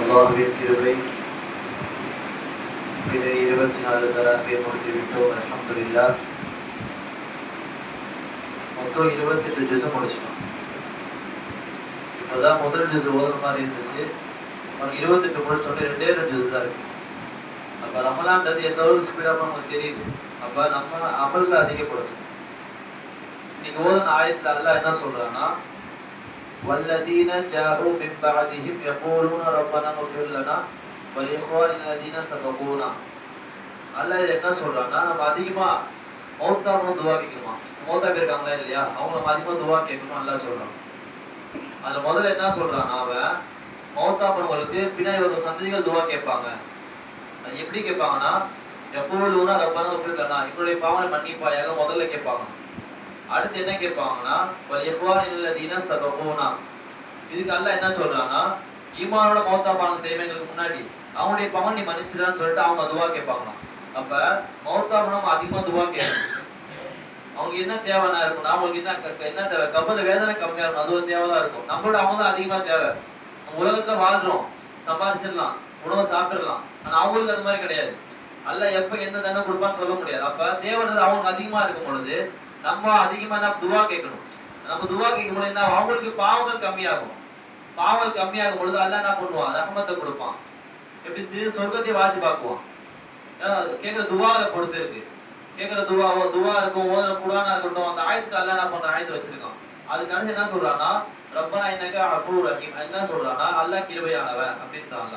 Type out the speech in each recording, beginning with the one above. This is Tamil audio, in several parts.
அல்லாஹ்வின் கிருபை பிற 24 தராஃபியை முடித்து விட்டோம். அல்ஹம்துலில்லாஹ். மொத்தம் 28 ஜுஸ் முடிச்சிட்டோம். இப்போதான் முதல் ஜுஸ் ஓதுற மாதிரி இருந்துச்சு. ஒரு 28 முடிச்சோட 2 ஜுஸ் தான் இருக்கு. அப்போ ரமலான்றது எந்த அளவுக்கு ஸ்பீடாக நமக்கு தெரியுது. அப்போ நம்ம அமலில் அதிகப்படுத்தும். இன்னைக்கு ஓதுன ஆயத்தில் அல்லாஹ் என்ன சொல்றான்னா, வல்லதீன ஜாஉ மின் பஅதிஹிம் யகூலூன ரப்பனா இக்ஃபிர் லனா வலிஇக்வானினா அல்லதீன சபகூனா. அல்லாஹ் என்ன சொல்றான்னா, நம்ம அதிகமா மௌத்தாவும் துவா கேட்கணுமா. மௌத்தா இருக்காங்களா இல்லையா, அவங்க நம்ம அதிகமா துவா கேட்கணும் அல்லாஹ் சொல்றான். அதுல முதல்ல என்ன சொல்றான்னா, அவன் மௌத்தா பண்ணவங்களுக்கு பின்னாடி ஒரு சந்ததிகள் துவா கேட்பாங்க. அது எப்படி கேட்பாங்கன்னா, யகூலூன ரப்பனா இக்ஃபிர் லனா, என்னுடைய பாவங்களை மன்னிப்பாயாக முதல்ல கேட்பாங்க. அடுத்து என்ன கேட்பாங்கன்னா, வலிஇக்வானினா அல்லதீன சபகூனா. இதுக்கு அல்லாஹ் என்ன சொல்றான்னா, ஈமானோட மௌத்தா பாவம் தேவைங்களுக்கு முன்னாடி அவங்களுடைய பாவம் நீ மன்னிச்சிடான்னு சொல்லிட்டு அவங்க துவா கேட்பாங்களாம். அப்ப மௌத்தா பண்ணவங்க அதிகமா துவா கேட்கணும். அவங்க என்ன தேவைனா இருக்கும்னா, அவங்களுக்கு என்ன தேவை, கபல வேதனை கம்மியா இருக்கும், அது ஒரு தேவைதான் இருக்கும். நம்மளோட அவங்க தான் அதிகமா தேவை. நம்ம உலகத்துல வாழ்றோம், சம்பாதிச்சிடலாம், உணவை சாப்பிடலாம். ஆனா அவங்களுக்கு அது மாதிரி கிடையாது. அல்லாஹ் எப்ப எந்த தண்டனை கொடுப்பான்னு சொல்ல முடியாது. அப்ப தேவைன்றது அவங்க அதிகமா இருக்கும் பொழுது நம்ம அதிகமா துவா கேட்கணும். நம்ம துவா கேட்கும் பொழுது என்ன, அவங்களுக்கு பாவங்கள் கம்மியாகும். பாவங்கள் கம்மியாகும் பொழுது அல்லாஹ் என்ன பண்ணுவான், ரஹ்மத்தை கொடுப்பான். எப்படி சொர்க்கத்தை வாசி பார்க்குவான். கேட்கிற துவாவை பொறுத்து இருக்கு. கேட்கிற துவா இருக்கும், ஓதுற குர்ஆனா இருக்கட்டும், அந்த ஆயத்துக்கு அல்லாஹ் என்ன பண்ற ஆயத்து வச்சிருக்கான். அதுக்கு அடுத்து என்ன சொல்றான்னா, ரப்பனா இன்னக கஃபூர் ரஹீம். என்ன சொல்றான்னா, அல்லாஹ் கிருபையானவன் அப்படின்றான்.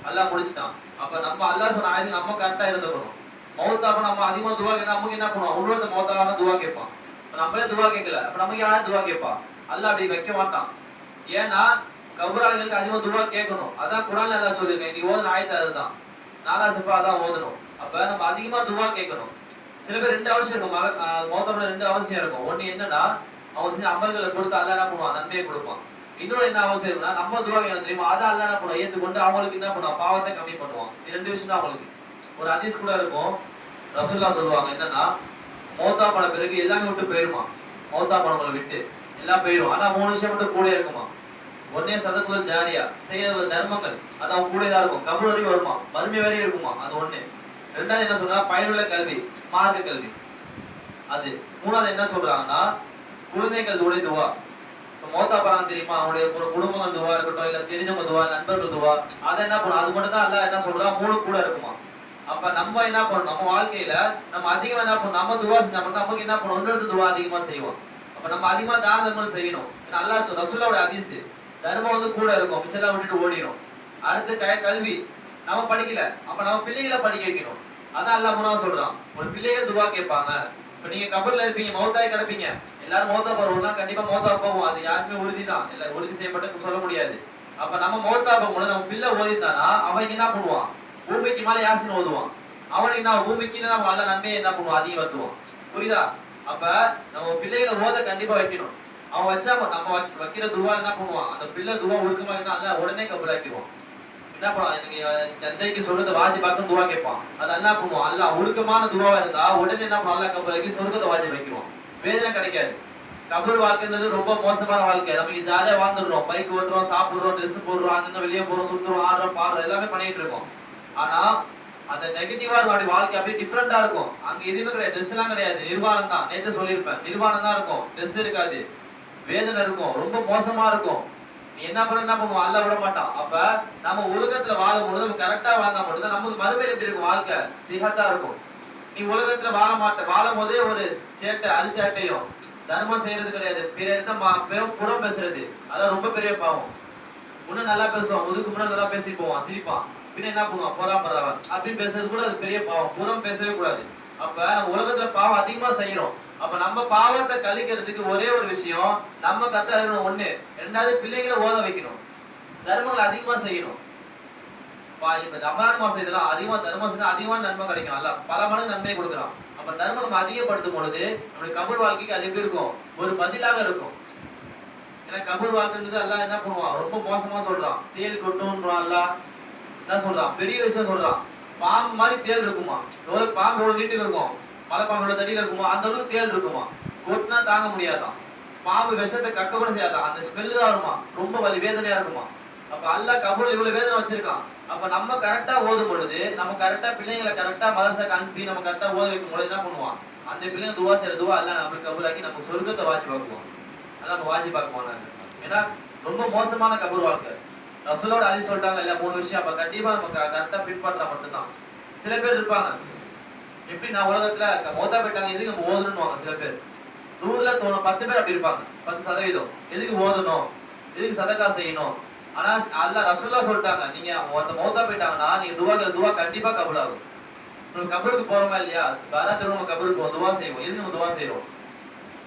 அல்லாஹ் முடிச்சிட்டான். அப்ப நம்ம அல்லாஹ் சொன்ன ஆயத்துக்கு நம்ம கரெக்டா இருந்துக்கணும். மௌத்தாப்ப நம்ம அதிகமா துவா கேட்க நமக்கு என்ன பண்ணுவோம், உன்னோட மௌத்தான துவா கேட்பான். நம்மளே துவா கேட்கல, அப்ப நமக்கு யாரும் துவா கேட்பா? அல்லாஹ் அப்படி வைக்க மாட்டான். ஏன்னா கபராளிகளுக்கு அதிகமா துவா கேட்கணும். அதான் குர்ஆன்ல அல்லாஹ் சொல்லியிருக்கேன். நீ ஓதுன ஆயத்து அதுதான், 4 சிஃபா தான் ஓதணும். அப்ப நம்ம அதிகமா துவா கேட்கணும். சில பேர் 2 அவசியம் இருக்கும், மௌத்தாப்ப 2 அவசியம் இருக்கும். ஒண்ணு என்னன்னா, அவன் செஞ்ச அமல்களை கொடுத்து அல்லாஹ் என்ன பண்ணுவான், நன்மையை கொடுப்பான். இன்னொரு என்ன அவசியம் இருக்குன்னா, நம்ம துவா கேட்கணும் தெரியுமா, அதை அல்லாஹ் என்ன பண்ணுவான், ஏற்றுக்கொண்டு அவங்களுக்கு என்ன பண்ணுவான், பாவத்தை கம்மி பண்ணுவான். இது 2 விஷயம் தான் அவங்களுக்கு. ஒரு ஹதீஸ் கூட இருக்கும், ரசூலுல்லாஹ் சொல்லுவாங்க என்னன்னா, மௌத்தா பண்ண பிறகு எல்லாமே விட்டு போயிருமா. மௌத்தா பண்ணவங்களை விட்டு எல்லாம் போயிரும். ஆனா 3 விஷயம் மட்டும் கூட இருக்குமா. ஒன்னே சதகுல் ஜாரியா, செய்ய தர்மங்கள், அது அவங்க கூட தான் இருக்கும். கபர் வரைக்கும் வருமா, மறுமை வரையும் இருக்குமா, அது ஒண்ணு. ரெண்டாவது என்ன சொல்றா, பயனுள்ள கல்வி, மார்க்க கல்வி. அது மூணாவது என்ன சொல்றாங்கன்னா, குழந்தைகளுடைய துவா. மௌத்தா பரான் தெரியுமா, அவனுடைய குடும்பங்கள் துவா இருக்கட்டும், இல்ல தெரிஞ்சவங்க துவா, நண்பர்கள் துவா, அதை என்ன பண்ணும், அது மட்டும் தான் அல்லாஹ் என்ன சொல்றா, 3 கூட இருக்குமா. அப்ப நம்ம என்ன பண்ணணும், நம்ம வாழ்க்கையில நம்ம அதிகமா என்ன பண்ணணும், நம்ம துவா செஞ்சா மட்டும் நமக்கு என்ன பண்ணணும், இன்னொரு துவா அதிகமா செய்வோம். அப்ப நம்ம அதிகமா தான தர்மம் செய்யணும். அல்லாஹ் ரசூலுல்லாஹ்வுடைய ஹதீஸ், தர்மம் கூட இருக்கும், மிச்செல்லாம் விட்டுட்டு ஓடிடும். அடுத்து கல்வி, நம்ம படிக்கல, அப்ப நம்ம பிள்ளைகளை படிக்க வைக்கணும். அதான் அல்லாஹ் மூணாவது சொல்றான், ஒரு பிள்ளைகள் துவா கேட்பாங்க. இப்ப நீங்க கபர்ல இருப்பீங்க, மௌத்தாய் கிடப்பீங்க, எல்லாரும் மௌத்தா போறோம்னா கண்டிப்பா மௌத்தா போவோம். அது யாருமே உறுதிதான், இல்ல உறுதி செய்யப்பட்டு சொல்ல முடியாது. அப்ப நம்ம மௌத்தா போகும்போது நம்ம பிள்ளை ஓதித்தானா அவன் என்ன பண்ணுவான், பூமிக்கு மேல யாசின் ஓதுவான். அவனுக்கு நான் பூமிக்கு நம்ம நல்ல நன்மையை என்ன பண்ணுவான், அதிகம் வத்துவான். புரியுதா? அப்ப நம்ம பிள்ளைகளை ஓத கண்டிப்பா வைக்கணும். அவன் வச்சா நம்ம வைக்கிற துவா என்ன பண்ணுவான், அந்த பிள்ளை துவா ஒழுக்கமா அல்ல உடனே கபூலாக்கிடுவான். என்ன பண்ணுவான், எனக்கு தந்தைக்கு சொல்றத வாசி பார்க்க துவா கேட்பான். அது என்ன பண்ணுவான், அல்ல ஒழுக்கமான துவாவா இருந்தா உடனே என்ன பண்ணுவான், அல்ல கபூலாக்கி சொர்க்கத்தை வாசி வைக்குவான். வேதனை கிடைக்காது. கபூர் வாழ்க்கைன்றது ரொம்ப மோசமான வாழ்க்கை. நமக்கு ஜாலியா வாழ்ந்துடுறோம், பைக் ஓட்டுறோம், சாப்பிடுறோம், ட்ரெஸ் போடுறோம், அங்கங்க வெளியே போறோம், சுத்துறோம், ஆடுறோம், பாடுறோம், எல்லாமே பண்ணிட்டு இருக்கோம். ஆனா அந்த நெகட்டிவா இருக்கும் வாழ்க்கை, அப்படியே டிஃப்ரெண்டா இருக்கும். அங்க எதுவுமே கிடையாது, ட்ரெஸ் எல்லாம் கிடையாது, நிர்வாணம் தான். நேற்று சொல்லியிருப்பேன், நிர்வாணம் தான் இருக்கும், ட்ரெஸ் இருக்காது, வேதனை இருக்கும், ரொம்ப மோசமா இருக்கும். நீ என்ன பண்ணுவோம், அல்லாஹ் விட மாட்டான். அப்ப நம்ம உலகத்துல வாழும் பொழுது நம்ம கரெக்டா வாழ்ந்தா மட்டும்தான் நமக்கு மறுமையில் எப்படி இருக்கும், வாழ்க்கை சிகத்தா இருக்கும். நீ உலகத்துல வாழும் போதே ஒரு சேட்டை அழிச்சாட்டையும் தர்மம் செய்யறது கிடையாது, புறம் பேசுறது, அதான் ரொம்ப பெரிய பாவம். முன்ன நல்லா பேசுவான், முதுக்கு முன்ன நல்லா பேசி போவான், சிரிப்பான், பின்ன என்ன பண்ணுவான், பொறாமறவன் அப்படின்னு பேசுறது கூட அது பெரிய பாவம். புறம் பேசவே கூடாது. அப்ப நம்ம உலகத்துல பாவம் அதிகமா செய்யறோம். அப்ப நம்ம பாவத்தை கழிக்கிறதுக்கு ஒரே ஒரு விஷயம், நம்ம கரெக்டா இருக்கணும். ஒண்ணு. ரெண்டாவது, பிள்ளைகளை ஓத வைக்கணும், தர்மங்களை அதிகமா செய்யணும். இப்ப ரமலான் மாசம் இதெல்லாம் அதிகமா தர்மம் செஞ்சா அதிகமான நன்மை கிடைக்கும். அல்ல பல மடங்கு நன்மை கொடுக்குறான். அப்ப தர்மம் நம்ம அதிகப்படுத்தும் பொழுது நம்மளுடைய கபூர் வாழ்க்கைக்கு அது எப்படி இருக்கும், ஒரு பதிலாக இருக்கும். ஏன்னா கபூர் வாழ்க்கைன்றது அல்லாஹ் என்ன பண்ணுவான், ரொம்ப மோசமா சொல்றான். தேல் கொட்டுன்றான் அல்லாஹ். என்ன சொல்றான், பெரிய விஷயம் சொல்றான். பாம்பு மாதிரி தேல் இருக்குமா, பாம்பு எவ்வளவு நீட்டுக்கு இருக்கும், மலை பாம்பு தடியில இருக்குமா, அந்த அளவுக்கு தேல் இருக்குமா. கொட்டினா தாங்க முடியாதான். பாம்பு விஷத்தை கக்க கூட செய்யாதான், அந்த ஸ்மெல்லு தான் வருமா, ரொம்ப வலி வேதனையா இருக்குமா. அப்ப அல்லாஹ் கபூல் இவ்வளவு வேதனை வச்சிருக்கான். அப்ப நம்ம கரெக்டா ஓதும் பொழுது, நம்ம கரெக்டா பிள்ளைங்களை கரெக்டா மதரசாக்கு அனுப்பி நம்ம கரெக்டா ஓத வைக்கும் பொழுது என்ன பண்ணுவான், அந்த பிள்ளைங்க துவா செய்யற துவா அல்லாஹ் நமக்கு கபூலாக்கி நமக்கு சொர்க்கத்தை வாஜிபாக்குவான். அல்லாஹ் நம்ம வாஜிபாக்குவான். ஏன்னா ரொம்ப மோசமான கபூர் வாழ்க்கை. ரசூலோட ஹதீஸ் சொல்லிட்டாங்க இல்ல 3 விஷயம். அப்ப கண்டிப்பா நம்ம கரெக்டா பின்பற்றா மட்டும்தான். சில பேர் இருப்பாங்க எப்படி நான் உலகத்துல மௌத்தா போயிட்டாங்க எதுக்கு நம்ம ஓதணும்னுவாங்க. சில பேர் 100ல 10 பேர் அப்படி இருப்பாங்க. 10% எதுக்கு ஓதணும், எதுக்கு சதக்கா செய்யணும். ஆனா அல்லாஹ் ரசூலுல்லாஹ் சொல்லிட்டாங்க, நீங்க மௌத்தா போயிட்டாங்கன்னா நீங்க துவா கண்டிப்பா கபூல் ஆகும். நம்ம கபருக்கு போறோமா இல்லையா, பாராத்துல நம்ம கபருக்கு போவோம், துவா செய்வோம். எதுக்கு நம்ம துவா செய்வோம்,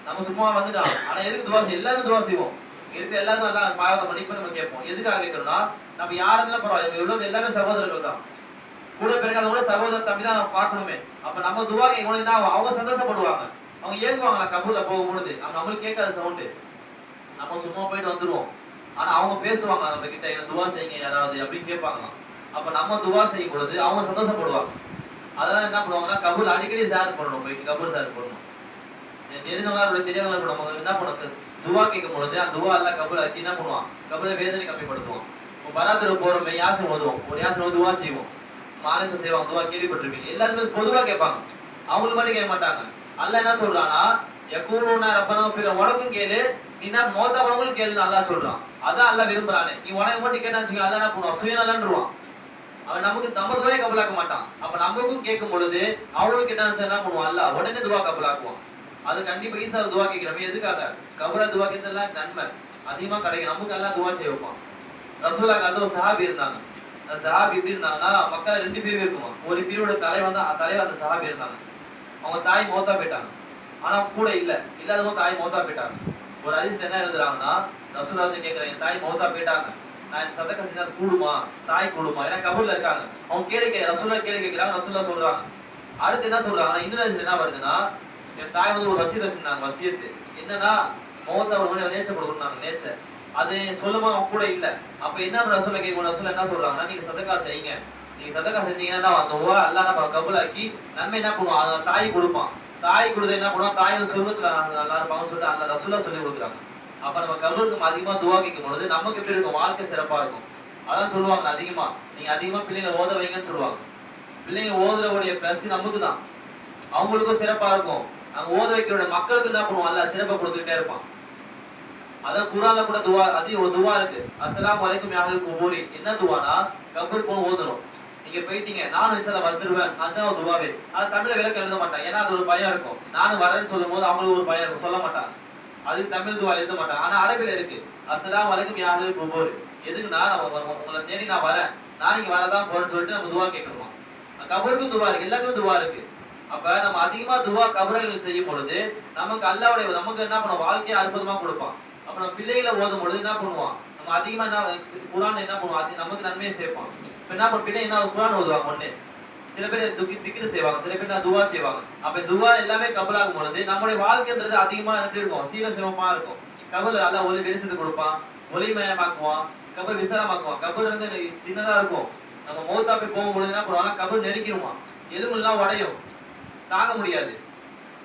நம்ம சும்மா வந்துட்டோம். ஆனா எதுக்கு துவா செய்வோம், எல்லாரும் துவா செய்வோம். இருக்க எல்லாரும் நல்லா பாவத்தை மன்னிப்பு நம்ம கேட்போம். எதுக்காக கேட்கறோம்னா, நம்ம யாரெல்லாம் பரவாயில்ல, இவ்வளவு எல்லாமே சகோதரர்கள் தான், கூட பிறக்காதவங்க சகோதரர் தம்பி தான் நம்ம பார்க்கணுமே. அப்ப நம்ம துவா கேட்கணும்னா அவங்க சந்தோஷப்படுவாங்க, அவங்க ஏங்குவாங்களா கபூர்ல போகும்பொழுது. நம்மளுக்கு கேட்காத சவுண்டு, நம்ம சும்மா போயிட்டு வந்துருவோம். ஆனா அவங்க பேசுவாங்க நம்ம கிட்ட, என்ன துவா செய்யுங்க யாராவது அப்படின்னு கேட்பாங்களாம். அப்ப நம்ம துவா செய்யும் பொழுது அவங்க சந்தோஷப்படுவாங்க. அதெல்லாம் என்ன பண்ணுவாங்கன்னா கபூல் அடிக்கடி ஷேர் பண்ணணும், போயிட்டு கபூல் ஷேர் பண்ணணும். தெரிஞ்சவங்களா தெரியாதவங்க நம்ம என்ன பண்ணணும், துவா கேட்கும் பொழுது அந்த துவா எல்லாம் கபூல் ஆக்கி என்ன பண்ணுவான், கபூலை வேதனை கம்மிப்படுத்துவோம். பராத்திர போறோமே யாசம் ஓதுவோம், ஒரு யாசம் துவா செய்வோம், மாலத்தை செய்வாங்க, துவா கேள்விப்பட்டிருப்பீங்க. எல்லாருமே பொதுவா கேட்பாங்க, அவங்களுக்கு மட்டும் கேட்க மாட்டாங்க. அல்லாஹ் என்ன சொல்றான்னா, யகூலுனா ரப்பனா ஃபிர், உனக்கும் கேளு, நீனா மௌத்தா போனவங்களும் கேளுன்னு அல்லாஹ் சொல்றான். அதான் அல்லாஹ் விரும்புறானே. நீ உனக்கு மட்டும் கேட்டான்னு வச்சுக்க, அல்லாஹ் என்ன பண்ணுவான், சுயநலன்றுவான். அவன் நமக்கு நம்ம துவாயை கபூலாக்க மாட்டான். அப்ப நமக்கும் கேட்கும் பொழுது அவங்களுக்கு கேட்டான்னு என்ன பண்ணுவான், அல்லாஹ் உடனே துவா கபூலாக்குவான். அது கண்டிப்பா ஈசா துவா கேட்கிறோம். எதுக்காக, கபூலா துவா கேட்டதெல்லாம் நன்மை அதிகமா கிடைக்கும். நமக்கு எல்லாம் துவா செய்ய வைப்பான். ரசூலுல்லாஹ் அது ஒரு சஹாபி இருந்தாங்க. அந்த சஹாபி எப்படி இருந்தாங்கன்னா, மக்கள் 2 பிரிவு இருக்குமா. ஒரு பிரிவோட தலைவர் அந்த சஹாபி இருந்தாங்க. அவங்க தாய் மௌத்தா போயிட்டாங்க, ஆனா கூட இல்லாதவங்க தாய் மௌத்தா போயிட்டாங்க. ஒரு ஹதீஸ்ல என்ன எழுதுறாங்கன்னா, ரசூலுல்லாஹ் கேட்கிறேன், என் தாய் மௌத்தா போயிட்டாங்க, நான் சதக்கா செஞ்சா கூடுமா, தாய் கூடுமா, ஏன்னா கபூல்ல இருக்காங்க. அவங்க ரசூலுல்லாஹ் கேள்வி கேட்கிறாங்க. ரசூலுல்லாஹ் சொல்றாங்க. அடுத்து என்ன சொல்றாங்கன்னா, இன்னொரு ஹதீஸ்ல என்ன வருதுன்னா, என் தாய் ஒரு வசியத் வச்சிருந்தாங்க. வசியத்து என்னன்னா, மௌத்தா ஒரு நேச்சர் கொடுக்கணும்னாங்க. நேச்சர் அது சொல்லுமா அவங்க கூட இல்ல. அப்ப என்ன ரசூலுல்லாஹ் கேட்கணும், ரசூலுல்லாஹ் என்ன சொல்றாங்கன்னா, நீங்க சதக்கா செய்யுங்க. நீங்க சதக்கா செஞ்சீங்கன்னா அந்த துவா அல்லாஹ் நம்ம கபூலாக்கி நன்மை என்ன பண்ணுவான், அந்த தாய் கொடுப்பான். தாய் கொடுத்து என்ன பண்ணுவான், தாய் சொர்க்கத்துல நல்லா இருப்பாங்கன்னு சொல்லிட்டு அல்லாஹ் ரசூலுல்லாஹ் சொல்லி கொடுக்குறாங்க. அப்ப நம்ம கபருக்கு அதிகமா துவா கேட்கும் பொழுது நமக்கு எப்படி இருக்கும், வாழ்க்கை சிறப்பா இருக்கும். அதான் சொல்லுவாங்க, அதிகமா நீங்க அதிகமா பிள்ளைங்களை ஓத வைங்கன்னு சொல்லுவாங்க. பிள்ளைங்க ஓதுறவுடைய பிளஸ் நமக்கு தான், அவங்களுக்கும் சிறப்பா இருக்கும். அங்க ஓத வைக்கிற மக்களுக்கு என்ன பண்ணுவோம், அல்லாஹ் சிறப்பை கொடுத்துக்கிட்டே இருப்பான். அதான் குர்ஆன்ல கூட துவா, அது ஒரு துவா இருக்கு, அஸ்ஸலாமு அலைக்கும் யா அஹ்லல் குபூரி. என்ன துவானா, கபர் போய் ஓதணும். நீங்க போயிட்டீங்க, நானும் இன்ஷா அல்லாஹ் வந்துருவேன், அதுதான் ஒரு துவாவே. ஆனா தமிழ்ல விளக்கம் எழுத மாட்டாங்க, ஏன்னா அது ஒரு பயம் இருக்கும். நானும் வரேன்னு சொல்லும் போது அவங்களுக்கு ஒரு பயம் இருக்கும், சொல்ல மாட்டாங்க. அதுக்கு தமிழ் துவா எழுத மாட்டாங்க. ஆனா அரபில இருக்கு, அஸ்ஸலாமு அலைக்கும் யா அஹ்லல் குபூரி. எதுக்குன்னா, உங்களை தேடி நான் வரேன், நான் இங்க வரதான் போறேன்னு சொல்லிட்டு நம்ம துவா கேட்கணுமா. கபருக்கும் துவா இருக்கு, எல்லாத்துக்கும் துவா இருக்கு. அப்ப நம்ம அதிகமா துவா கபர்கள் செய்யும் பொழுது நமக்கு அல்லாஹ்வுடைய நமக்கு என்ன பண்ணுவோம், வாழ்க்கையை அற்புதமா கொடுப்பான். அப்ப நம்ம பிள்ளைகளை ஓதும் பொழுது என்ன பண்ணுவான், நம்ம அதிகமா என்ன குர்ஆன் என்ன பண்ணுவோம், அது நமக்கு நன்மையை சேர்ப்பான். இப்ப என்ன பண்ண பிள்ளை என்ன குர்ஆன் ஓதுவாங்க. ஒண்ணு சில பேர் திக்ர் செய்வாங்க, சில பேர் துவா செய்வாங்க. அப்ப துவா எல்லாமே கபூலாகும் பொழுது நம்மளுடைய வாழ்க்கைன்றது அதிகமா எப்படி இருக்கும், சீரசிவமா இருக்கும். கபூல் அல்லாஹ் ஒளி வெளிச்சத்தை கொடுப்பான், ஒளிமயமாக்குவான், கபர் விசாலமாக்குவான். கபர் வந்து சின்னதா இருக்கும். நம்ம மௌத்தா போய் போகும் பொழுது என்ன பண்ணுவாங்க, கபர் நெருக்கிடுவான், எலும்பெல்லாம் உடையும், தாங்க முடியாது.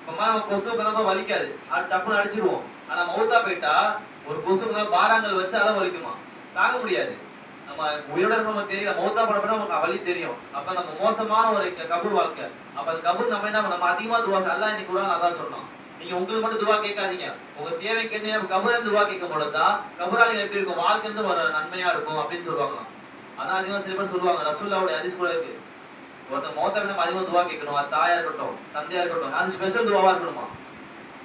நம்ம கொசு கணப்பா வலிக்காது, அது டப்புன்னு அடிச்சிருவோம். ஆனா மௌத்தா போயிட்டா ஒரு கொசு பாராங்கல் வச்சாலும் வலிக்குமா, தாங்க முடியாது. நம்ம உயிரோட நம்ம தெரியல, மௌத்தா பண்ண நமக்கு வலி தெரியும். அப்ப நம்ம மோசமான ஒரு கபூல் வாழ்க்கை. அப்ப அந்த கபூல் நம்ம என்ன நம்ம அதிகமா துவா, அல்லாஹ் இன்னைக்கு குர்ஆன்ல அதான் சொன்னான், நீங்க உங்களுக்கு மட்டும் துவா கேட்காதீங்க, உங்க தேவை கேட்டு கபூர்ல துவா கேட்கும் பொழுதுதான் கபூராளிகள் எப்படி இருக்கும், வாழ்க்கை ஒரு நன்மையா இருக்கும் அப்படின்னு சொல்லுவாங்க. அதான் அதிகமா சில பேர் சொல்லுவாங்க. ரசூலுல்லாஹ்வுடைய ஹதீஸ் கூட இருக்கு, ஒருத்தர் மௌத்தா நம்ம அதிகமா துவா கேட்கணும். அது தாயா இருக்கட்டும், தந்தையா இருக்கட்டும், அது ஸ்பெஷல் துவாவா இருக்கணுமா.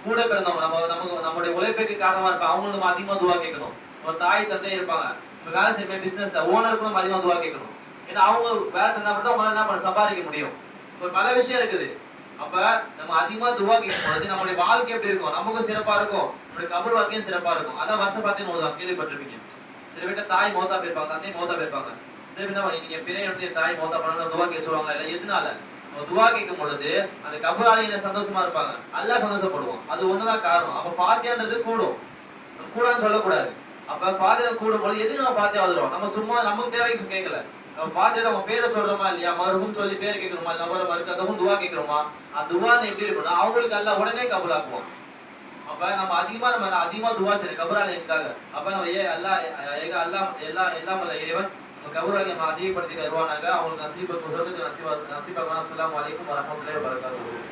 கூட பிறந்தவங்க நம்மளுடைய உழைப்புக்கு காரணமா இருப்பாங்க, அவங்களுக்கு நம்ம அதிகமா துவா கேட்கணும். ஒரு தாய் தந்தை இருப்பாங்க, நம்ம வேலை செய்ய பிசினஸ்ல ஓனருக்கு நம்ம அதிகமா துவா கேட்கணும். ஏன்னா அவங்க வேலை தந்தா மட்டும் அவங்களால என்ன பண்ண சம்பாதிக்க முடியும். ஒரு பல விஷயம் இருக்குது. அப்ப நம்ம அதிகமா துவா கேட்கும் பொழுது நம்மளுடைய வாழ்க்கை எப்படி இருக்கும், நமக்கும் சிறப்பா இருக்கும், நம்மளுடைய கபர் வாழ்க்கையும் சிறப்பா இருக்கும். அதான் வருஷம் பார்த்தீங்கன்னு ஓதுவாங்க, கேள்விப்பட்டிருப்பீங்க. சில பேர் தாய் மௌத்தா போயிருப்பாங்க, தந்தை மௌத்தா போயிருப்பாங்க. சில பேர் நீங்க பிறைய வந்து தாய் மௌத்தா பண்ணணும் துவா கேட்க சொல்லுவாங்க. இல்ல எதனால துவா கேட்கும் பொழுது அந்த கபராளியில சந்தோஷமா இருப்பாங்க, அல்லாஹ் சந்தோஷப்படுவான். அது ஒண்ணுதான் காரணம். அப்ப ஃபாத்தியான்றது கூடும், கூடான்னு சொல்லக்கூடாது. அப்ப ஃபாத்தியா கூடும் பொழுது எதுக்கு நம்ம ஃபாத்தியா ஓதுறோம், நம்ம சும்மா நமக்கு தேவைக்கு கேட்கல. நம்ம ஃபாத்தியா நம்ம பேரை சொல்றோமா இல்லையா, மருகும் சொல்லி பேர் கேட்கணுமா, நம்ம மறுக்கதவும் துவா கேட்கிறோமா. அந்த துவா எப்படி இருக்கும்னா அவங்களுக்கு அல்லாஹ் உடனே கபூலாக்குவான். அப்ப நம்ம அதிகமா துவா செய்யணும் கபராளிக்காக. அப்ப நம்ம எல்லாம் வல்ல இறைவன் நம்ம கபராளி நம்ம அதிகப்படுத்தி வருவானாங்க. அவங்களுக்கு நசீபாக. அஸ்ஸலாமு அலைக்கும் வரஹ்மத்துல்லாஹி வபரகாத்துஹு.